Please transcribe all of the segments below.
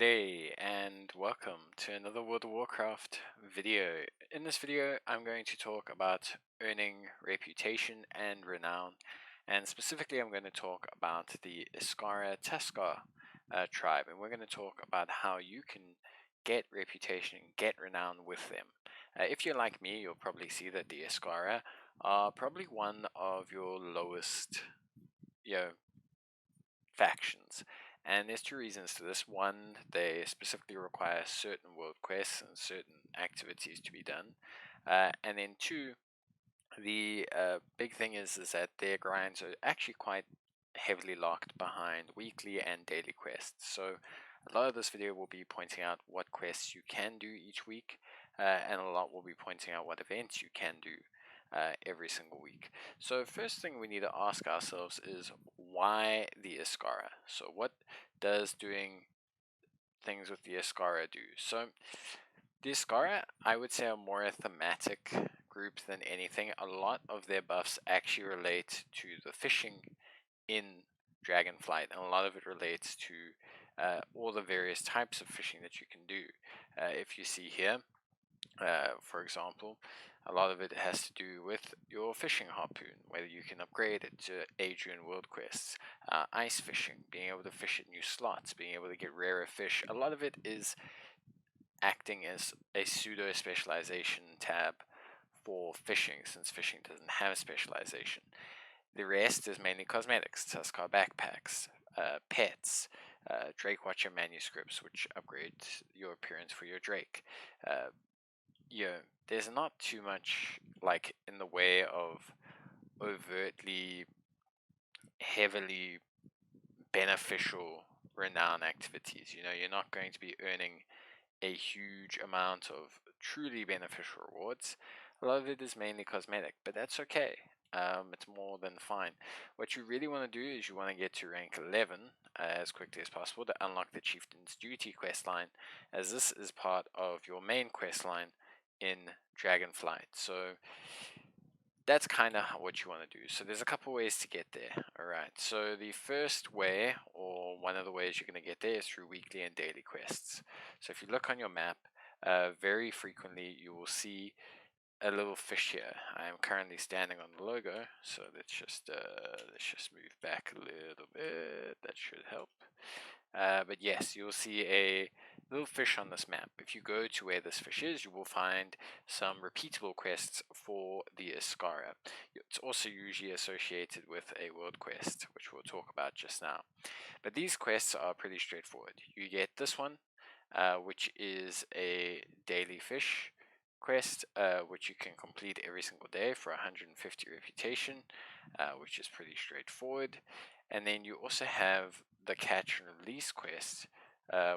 G'day and welcome to another World of Warcraft video. In this video I'm going to talk about earning reputation and renown, and specifically I'm going to talk about the Iskaara Tuskarr tribe, and we're going to talk about how you can get reputation and get renown with them. If you're like me, you'll probably see that the Iskaara are probably one of your lowest factions. And there's two reasons to this. One, they specifically require certain world quests and certain activities to be done. And then two, the big thing is that their grinds are actually quite heavily locked behind weekly and daily quests. So a lot of this video will be pointing out what quests you can do each week, and a lot will be pointing out what events you can do every single week. So first thing we need to ask ourselves is, why the Iskaara? So what does doing things with the Iskaara do? So the Iskaara, I would say, are more a thematic group than anything. A lot of their buffs actually relate to the fishing in Dragonflight, and a lot of it relates to all the various types of fishing that you can do. If you see here, for example, a lot of it has to do with your fishing harpoon, whether you can upgrade it to Adrian world quests, ice fishing, being able to fish at new slots, being able to get rarer fish. A lot of it is acting as a pseudo specialization tab for fishing, since fishing doesn't have a specialization. The rest is mainly cosmetics, Tuskarr backpacks, pets, Drake Watcher manuscripts, which upgrade your appearance for your Drake. There's not too much like in the way of overtly heavily beneficial renown activities. You're not going to be earning a huge amount of truly beneficial rewards. A lot of it is mainly cosmetic, but that's okay. It's more than fine. What you really want to do is you want to get to rank 11 as quickly as possible to unlock the Chieftain's Duty quest line, as this is part of your main quest line in Dragonflight. So that's kind of what you want to do. So there's a couple ways to get there. Alright, so the first way, or one of the ways you're going to get there, is through weekly and daily quests. So if you look on your map, very frequently you will see a little fish here. I am currently standing on the logo, so let's just move back a little bit. That should help. But yes, you'll see a little fish on this map. If you go to where this fish is, you will find some repeatable quests for the Iskaara. It's also usually associated with a world quest, which we'll talk about just now. But these quests are pretty straightforward. You get this one, which is a daily fish quest, which you can complete every single day for 150 reputation, which is pretty straightforward. And then you also have the catch and release quest,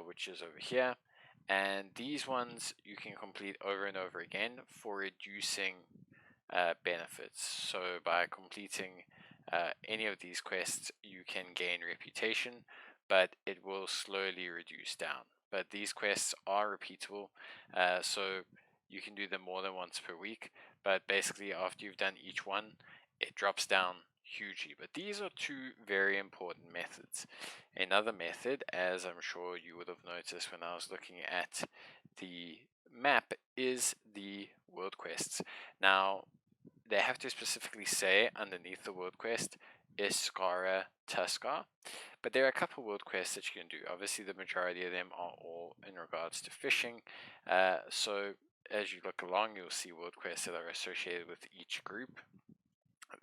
which is over here, and these ones you can complete over and over again for reducing benefits. So by completing any of these quests, you can gain reputation, but it will slowly reduce down. But these quests are repeatable, so you can do them more than once per week, but basically after you've done each one, it drops down hugely. But these are two very important methods. Another method, as I'm sure you would have noticed when I was looking at the map, is the world quests. Now, they have to specifically say underneath the world quest, Iskaara Tuskarr, but there are a couple world quests that you can do. Obviously, the majority of them are all in regards to fishing, so as you look along, you'll see world quests that are associated with each group.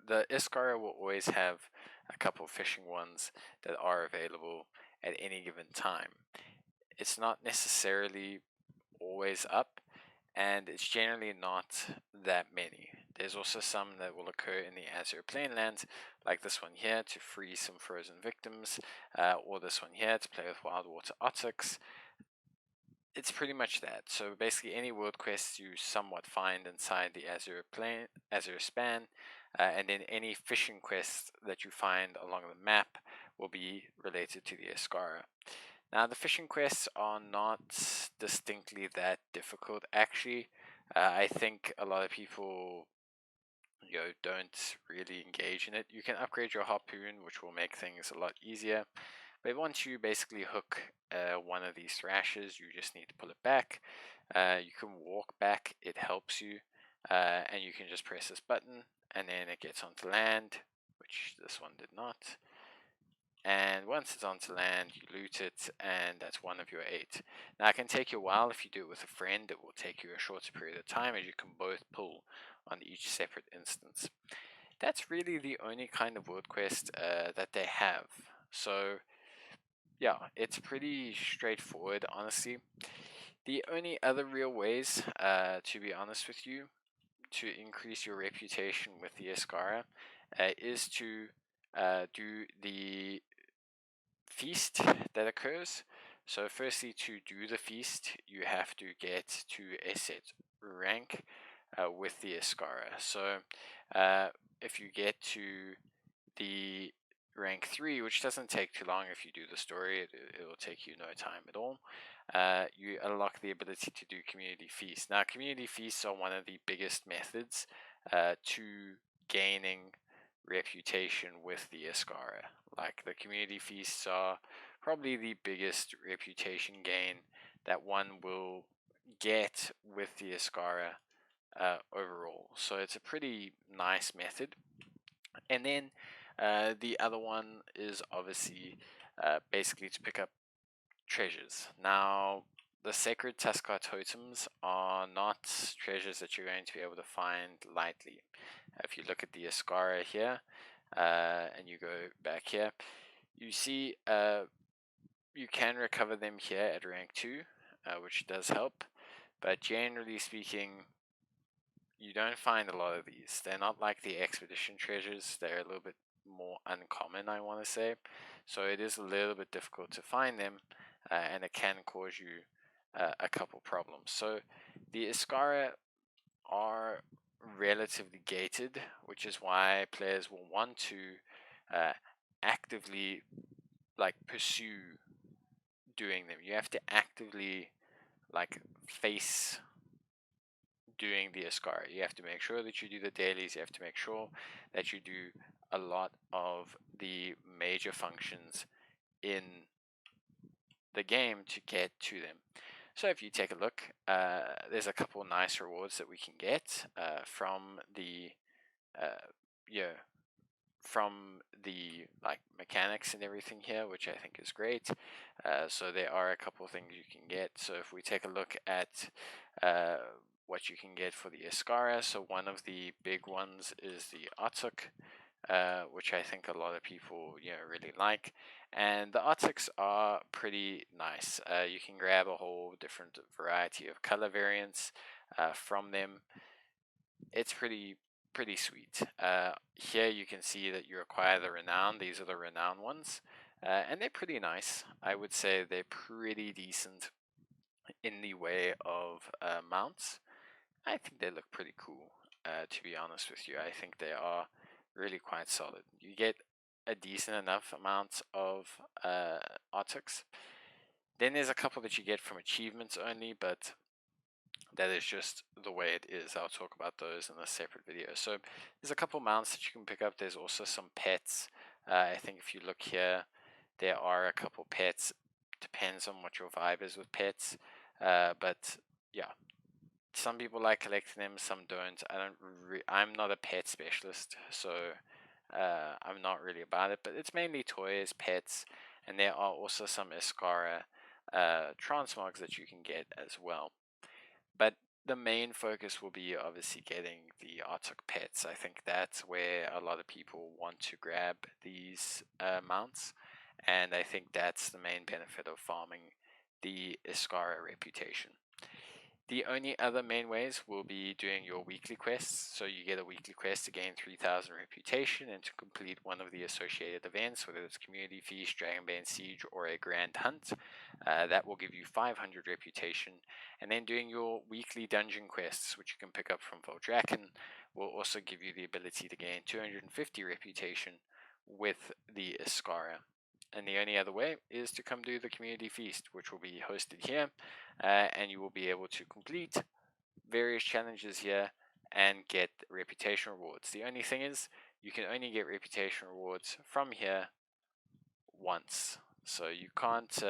The Iskaara will always have a couple fishing ones that are available at any given time. It's not necessarily always up, and it's generally not that many. There's also some that will occur in the Azure Plainlands, like this one here to free some frozen victims, or this one here to play with wild water otters. It's pretty much that. So basically any world quests you somewhat find inside the Azure span, and then any fishing quests that you find along the map will be related to the Iskaara. Now the fishing quests are not distinctly that difficult actually. I think a lot of people don't really engage in it. You can upgrade your harpoon, which will make things a lot easier, But once you basically hook one of these thrashes, you just need to pull it back. You can walk back, it helps you, and you can just press this button, and then it gets onto land, which this one did not. And once it's onto land, you loot it, and that's one of your 8. Now, it can take you a while. If you do it with a friend, it will take you a shorter period of time, as you can both pull on each separate instance. That's really the only kind of world quest that they have. So, yeah, it's pretty straightforward, honestly. The only other real ways, to be honest with you, to increase your reputation with the Iskaara is to do the feast that occurs. So firstly, to do the feast, you have to get to a set rank with the Iskaara. So if you get to the rank 3, which doesn't take too long if you do the story, it'll take you no time at all. You unlock the ability to do community feasts. Now, community feasts are one of the biggest methods to gaining reputation with the Iskaara. Like, the community feasts are probably the biggest reputation gain that one will get with the Iskaara overall. So it's a pretty nice method. And then the other one is obviously basically to pick up treasures. Now, the sacred Tuskarr totems are not treasures that you're going to be able to find lightly. If you look at the Iskaara here, and you go back here, you see you can recover them here at rank 2, which does help. But generally speaking, you don't find a lot of these. They're not like the expedition treasures. They're a little bit more uncommon, I want to say. So it is a little bit difficult to find them, and it can cause you a couple problems. So the Iskaara are relatively gated, which is why players will want to actively pursue doing them. You have to actively face doing the Iskaara. You have to make sure that you do the dailies. You have to make sure that you do a lot of the major functions in the game to get to them. So if you take a look, there's a couple nice rewards that we can get from the from the mechanics and everything here, which I think is great. So there are a couple of things you can get. So if we take a look at what you can get for the Iskaara, so one of the big ones is the Otuk, which I think a lot of people really like. And the Otuks are pretty nice. You can grab a whole different variety of color variants from them. It's pretty sweet. Here you can see that you acquire the Renown. These are the Renown ones, and they're pretty nice. I would say they're pretty decent in the way of mounts. I think they look pretty cool, to be honest with you. I think they are really quite solid. You get a decent enough amount of Otuks. Then there's a couple that you get from achievements only, but that is just the way it is. I'll talk about those in a separate video. So there's a couple mounts that you can pick up. There's also some pets. I think if you look here, there are a couple pets. Depends on what your vibe is with pets. But yeah, some people like collecting them, some don't. I'm not a pet specialist, so I'm not really about it. But it's mainly toys, pets, and there are also some Iskaara transmogs that you can get as well. But the main focus will be obviously getting the Otuk pets. I think that's where a lot of people want to grab these mounts, and I think that's the main benefit of farming the Iskaara reputation. The only other main ways will be doing your weekly quests. So you get a weekly quest to gain 3,000 reputation and to complete one of the associated events, whether it's Community Feast, Dragonbane Siege, or a Grand Hunt. That will give you 500 reputation. And then doing your weekly dungeon quests, which you can pick up from Voldraken, will also give you the ability to gain 250 reputation with the Iskaara. And the only other way is to come do the community feast, which will be hosted here, and you will be able to complete various challenges here and get reputation rewards. The only thing is, you can only get reputation rewards from here once. so you can't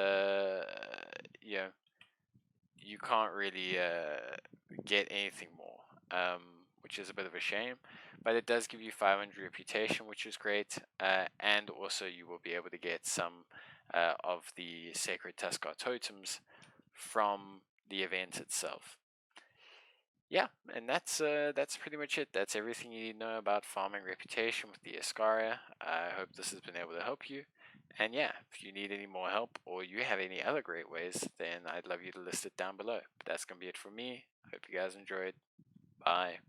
you can't really get anything more, which is a bit of a shame. But it does give you 500 reputation, which is great, and also you will be able to get some of the sacred Tuskarr totems from the event itself. Yeah, and that's pretty much it. That's everything you need to know about farming reputation with the Iskaara. I hope this has been able to help you. And yeah, if you need any more help or you have any other great ways, then I'd love you to list it down below. But that's gonna be it from me. Hope you guys enjoyed. Bye.